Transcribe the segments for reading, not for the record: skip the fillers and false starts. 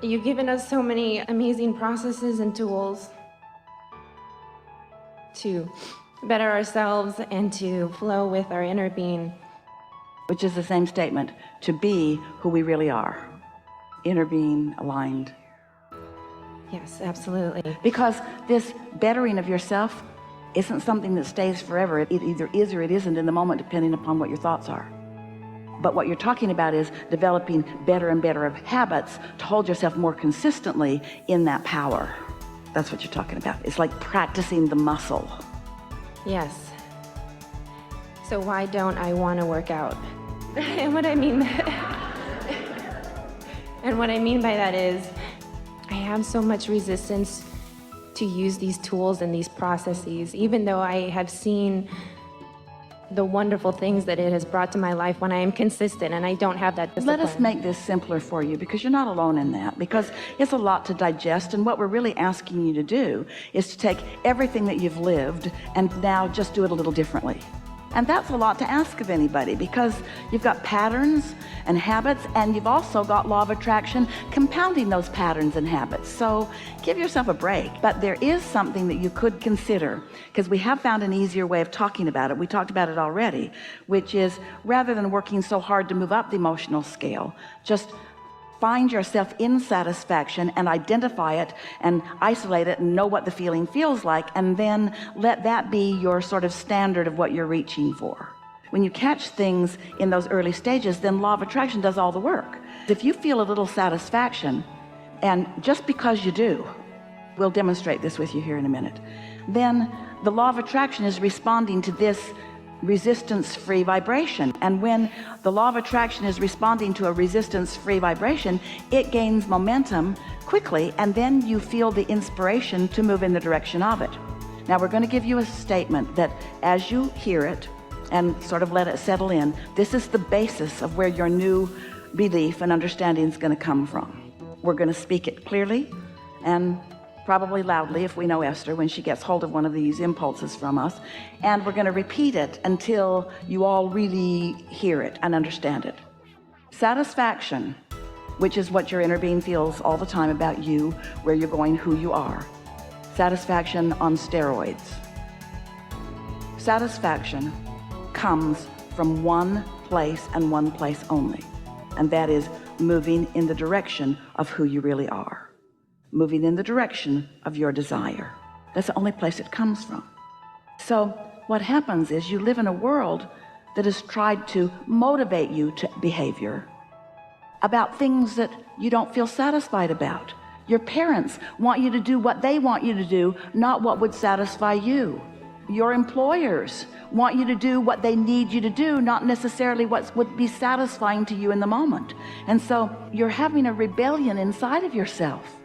You've given us so many amazing processes and tools to better ourselves and to flow with our inner being. Which is the same statement, to be who we really are. Inner being, aligned. Yes, absolutely. Because this bettering of yourself isn't something that stays forever. It either is or it isn't in the moment, depending upon what your thoughts are. But what you're talking about is developing better and better of habits to hold yourself more consistently in that power. That's what you're talking about. It's like practicing the muscle. Yes. So why don't I want to work out? And what I mean by that is I have so much resistance to use these tools and these processes, even though I have seen the wonderful things that it has brought to my life when I am consistent and I don't have that discipline. Let us make this simpler for you, because you're not alone in that, because it's a lot to digest. And what we're really asking you to do is to take everything that you've lived and now just do it a little differently. And that's a lot to ask of anybody, because you've got patterns and habits, and you've also got law of attraction compounding those patterns and habits. So give yourself a break. But there is something that you could consider, because we have found an easier way of talking about it. We talked about it already, which is rather than working so hard to move up the emotional scale, just find yourself in satisfaction and identify it and isolate it and know what the feeling feels like, and then let that be your sort of standard of what you're reaching for. When you catch things in those early stages, then law of attraction does all the work. If you feel a little satisfaction, and just because you do, we'll demonstrate this with you here in a minute, then the law of attraction is responding to this resistance-free vibration. And when the law of attraction is responding to a resistance-free vibration, it gains momentum quickly, and then you feel the inspiration to move in the direction of it. Now we're going to give you a statement that as you hear it and sort of let it settle in, this is the basis of where your new belief and understanding is going to come from. We're going to speak it clearly and probably loudly, if we know Esther, when she gets hold of one of these impulses from us, and we're going to repeat it until you all really hear it and understand it. Satisfaction, which is what your inner being feels all the time about you, where you're going, who you are. Satisfaction on steroids. Satisfaction comes from one place and one place only, and that is moving in the direction of who you really are. Moving in the direction of your desire. That's the only place it comes from. So what happens is you live in a world that has tried to motivate you to behavior about things that you don't feel satisfied about. Your parents want you to do what they want you to do, not what would satisfy you. Your employers want you to do what they need you to do, not necessarily what would be satisfying to you in the moment. And so you're having a rebellion inside of yourself,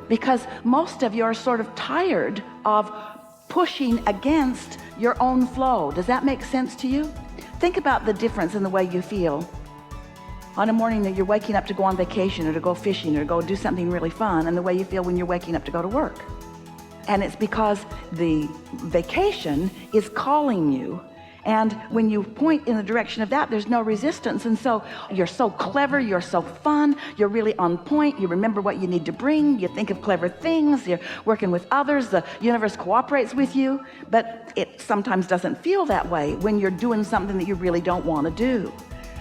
because most of you are sort of tired of pushing against your own flow. Does that make sense to you? Think about the difference in the way you feel on a morning that you're waking up to go on vacation or to go fishing or to go do something really fun, and the way you feel when you're waking up to go to work. And it's because the vacation is calling you, and when you point in the direction of that, there's no resistance. And so you're so clever, you're so fun, you're really on point, you remember what you need to bring, you think of clever things, you're working with others, the universe cooperates with you. But it sometimes doesn't feel that way when you're doing something that you really don't want to do.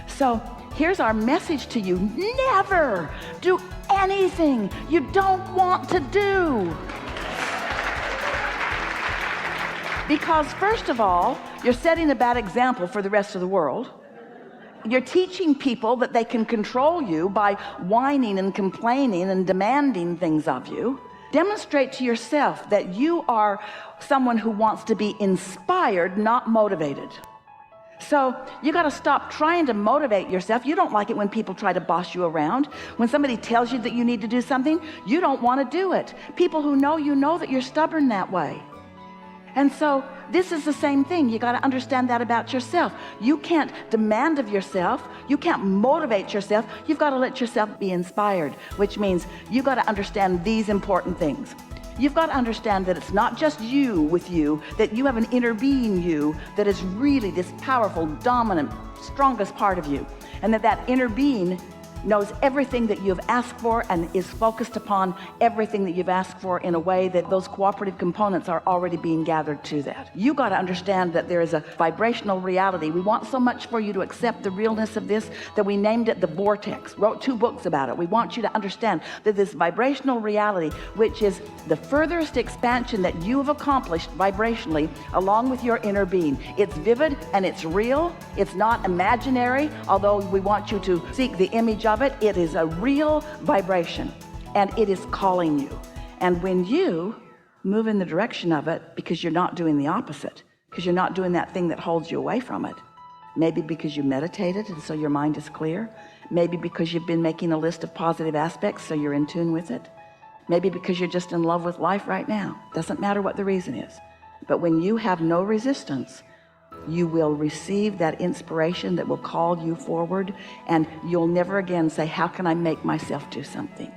So here's our message to you: never do anything you don't want to do. Because first of all, you're setting a bad example for the rest of the world. You're teaching people that they can control you by whining and complaining and demanding things of you. Demonstrate to yourself that you are someone who wants to be inspired, not motivated. So you got to stop trying to motivate yourself. You don't like it when people try to boss you around. When somebody tells you that you need to do something, you don't want to do it. People who know you know that you're stubborn that way. And so this is the same thing. You got to understand that about yourself. You can't demand of yourself. You can't motivate yourself. You've got to let yourself be inspired, which means you got to understand these important things. You've got to understand that it's not just you with you, that you have an inner being you that is really this powerful, dominant, strongest part of you. And that inner being knows everything that you've asked for and is focused upon everything that you've asked for in a way that those cooperative components are already being gathered to that. You got to understand that there is a vibrational reality. We want so much for you to accept the realness of this that we named it the vortex, wrote 2 books about it. We want you to understand that this vibrational reality, which is the furthest expansion that you have accomplished vibrationally along with your inner being, it's vivid and it's real. It's not imaginary, although we want you to seek the image of it. It is a real vibration and it is calling you. And when you move in the direction of it, because you're not doing the opposite, because you're not doing that thing that holds you away from it, maybe because you meditated and so your mind is clear, maybe because you've been making a list of positive aspects so you're in tune with it, maybe because you're just in love with life right now. Doesn't matter what the reason is, but when you have no resistance, you will receive that inspiration that will call you forward, and you'll never again say, how can I make myself do something?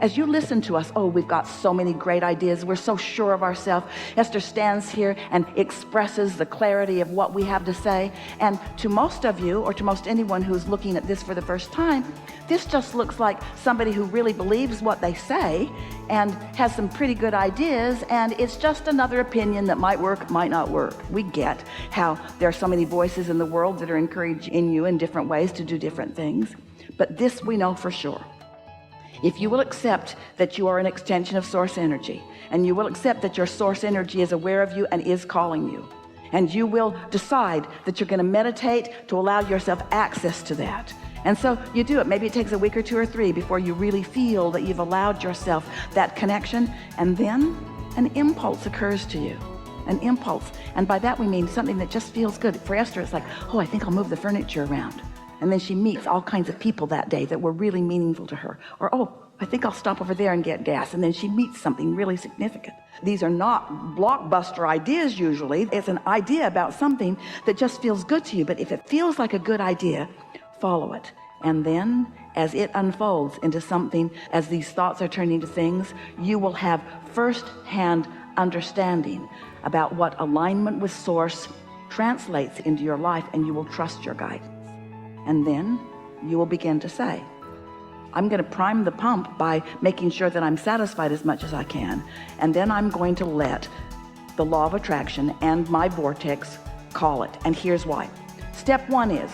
As you listen to us, oh, we've got so many great ideas. We're so sure of ourselves. Esther stands here and expresses the clarity of what we have to say. And to most of you, or to most anyone who's looking at this for the first time, this just looks like somebody who really believes what they say and has some pretty good ideas, and it's just another opinion that might work, might not work. We get how there are so many voices in the world that are encouraging you in different ways to do different things. But this we know for sure. If you will accept that you are an extension of source energy, and you will accept that your source energy is aware of you and is calling you, and you will decide that you're going to meditate to allow yourself access to that, and so you do it. Maybe it takes a week or 2 or 3 before you really feel that you've allowed yourself that connection, and then an impulse occurs to you, an impulse. And by that we mean something that just feels good. For Esther, it's like, oh, I think I'll move the furniture around. And then she meets all kinds of people that day that were really meaningful to her. Or, oh, I think I'll stop over there and get gas. And then she meets something really significant. These are not blockbuster ideas usually. It's an idea about something that just feels good to you. But if it feels like a good idea, follow it. And then as it unfolds into something, as these thoughts are turning into things, you will have first-hand understanding about what alignment with source translates into your life, and you will trust your guidance. And then you will begin to say, I'm going to prime the pump by making sure that I'm satisfied as much as I can. And then I'm going to let the law of attraction and my vortex call it. And here's why. Step 1 is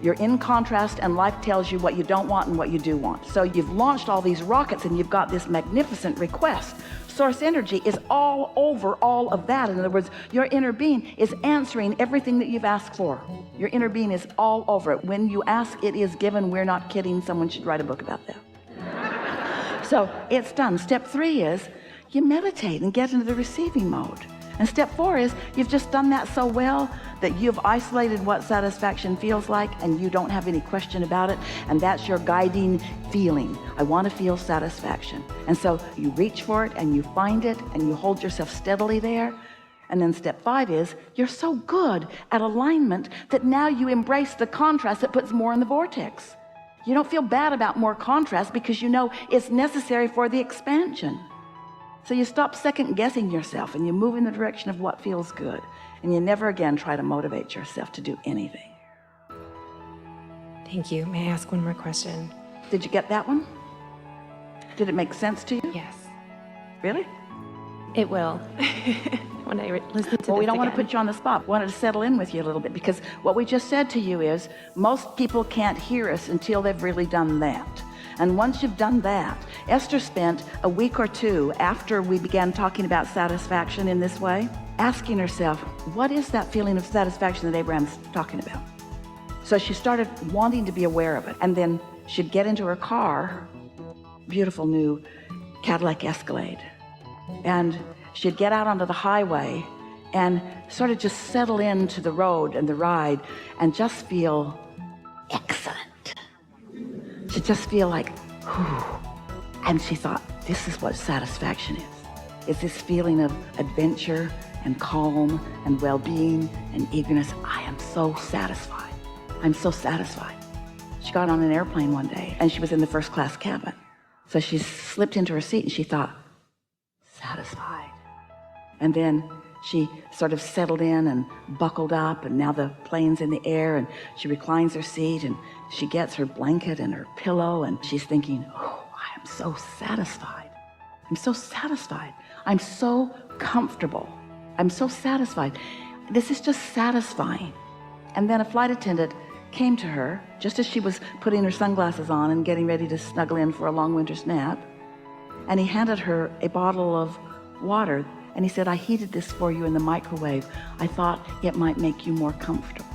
you're in contrast, and life tells you what you don't want and what you do want. So you've launched all these rockets and you've got this magnificent request. Source energy is all over all of that. In other words, your inner being is answering everything that you've asked for. Your inner being is all over it. When you ask, it is given. We're not kidding. Someone should write a book about that. So it's done. Step 3 is you meditate and get into the receiving mode. And step 4 is you've just done that so well that you've isolated what satisfaction feels like, and you don't have any question about it. And that's your guiding feeling. I want to feel satisfaction. And so you reach for it and you find it and you hold yourself steadily there. And then step 5 is you're so good at alignment that now you embrace the contrast that puts more in the vortex. You don't feel bad about more contrast because you know it's necessary for the expansion. So you stop second guessing yourself and you move in the direction of what feels good, and you never again try to motivate yourself to do anything. Thank you. May I ask one more question? Did you get that one? Did it make sense to you? Yes. Really? It will. When I listen to Well, we this don't want to again. put you on the spot. We wanted to settle in with you a little bit, because what we just said to you is most people can't hear us until they've really done that. And once you've done that, Esther spent a week or 2 after we began talking about satisfaction in this way, asking herself, what is that feeling of satisfaction that Abraham's talking about? So she started wanting to be aware of it. And then she'd get into her car, beautiful new Cadillac Escalade, and she'd get out onto the highway and sort of just settle into the road and the ride and just feel excellent. She'd just feel like, whew. And she thought, this is what satisfaction is. It's this feeling of adventure and calm and well-being and eagerness. I am so satisfied. I'm so satisfied. She got on an airplane one day and she was in the first class cabin. So she slipped into her seat and she thought, satisfied. And then she sort of settled in and buckled up, and now the plane's in the air and she reclines her seat and she gets her blanket and her pillow, and she's thinking, oh, I am so satisfied. I'm so satisfied. I'm so comfortable. I'm so satisfied. This is just satisfying. And then a flight attendant came to her just as she was putting her sunglasses on and getting ready to snuggle in for a long winter's nap. And he handed her a bottle of water, and he said, I heated this for you in the microwave. I thought it might make you more comfortable.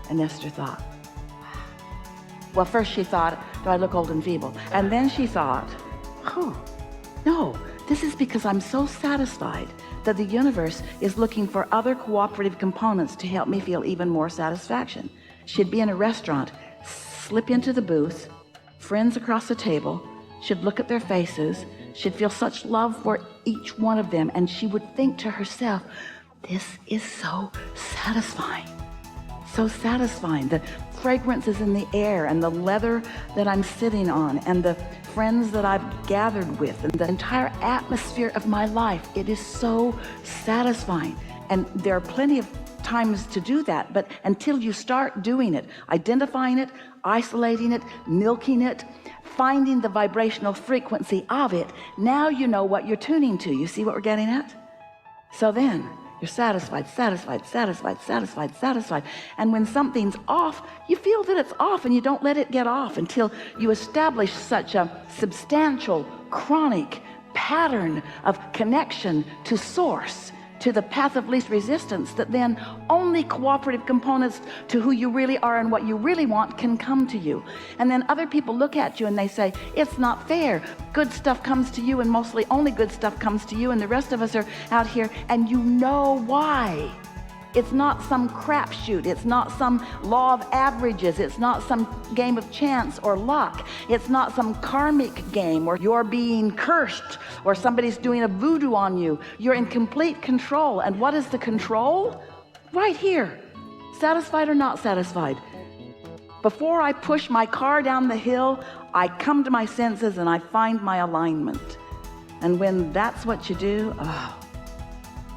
And Esther thought, well, first she thought, do I look old and feeble? And then she thought, oh, no, this is because I'm so satisfied that the universe is looking for other cooperative components to help me feel even more satisfaction. She'd be in a restaurant, slip into the booth, friends across the table, she'd look at their faces, she'd feel such love for each one of them, and she would think to herself, this is so satisfying. So satisfying. The fragrances in the air, and the leather that I'm sitting on, and the friends that I've gathered with, and the entire atmosphere of my life, it is so satisfying. And there are plenty of times to do that, but until you start doing it, identifying it, isolating it, milking it, finding the vibrational frequency of it, now you know what you're tuning to. You see what we're getting at? So then you're satisfied, satisfied, satisfied, satisfied, satisfied. And when something's off, you feel that it's off, and you don't let it get off until you establish such a substantial, chronic pattern of connection to source, to the path of least resistance, that then only cooperative components to who you really are and what you really want can come to you. And then other people look at you and they say, it's not fair. Good stuff comes to you, and mostly only good stuff comes to you, and the rest of us are out here, and you know why. It's not some crapshoot. It's not some law of averages. It's not some game of chance or luck. It's not some karmic game where you're being cursed or somebody's doing a voodoo on you. You're in complete control. And what is the control? Right here. Satisfied or not satisfied? Before I push my car down the hill, I come to my senses and I find my alignment. And when that's what you do,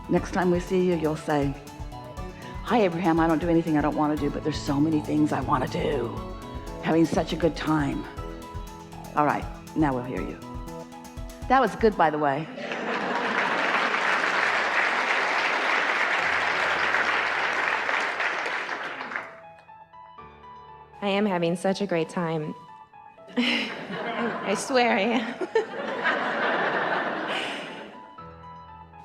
next time we see you, you'll say, hi, Abraham, I don't do anything I don't want to do, but there's so many things I want to do. Having such a good time. All right, now we'll hear you. That was good, by the way. I am having such a great time. I swear I am.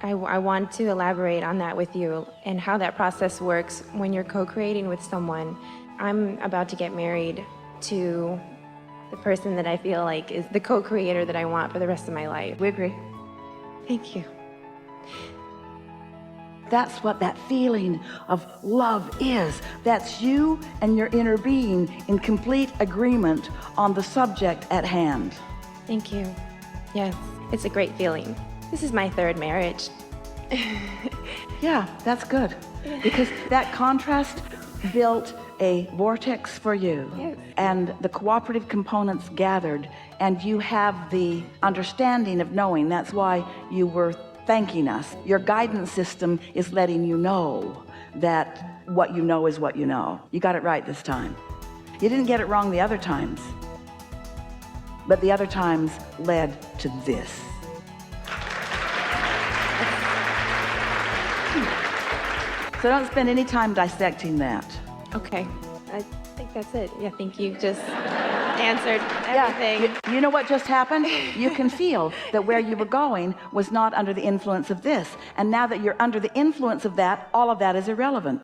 I want to elaborate on that with you and how that process works when you're co-creating with someone. I'm about to get married to the person that I feel like is the co-creator that I want for the rest of my life. We agree. Thank you. That's what that feeling of love is. That's you and your inner being in complete agreement on the subject at hand. Thank you. Yes, it's a great feeling. This is my third marriage. Yeah, that's good. Because that contrast built a vortex for you. Yes. And the cooperative components gathered, and you have the understanding of knowing. That's why you were thanking us. Your guidance system is letting you know that what you know is what you know. You got it right this time. You didn't get it wrong the other times, but the other times led to this. So don't spend any time dissecting that. Okay, I think that's it. Yeah, I think you just answered everything. Yeah, you know what just happened? You can feel that where you were going was not under the influence of this. And now that you're under the influence of that, all of that is irrelevant.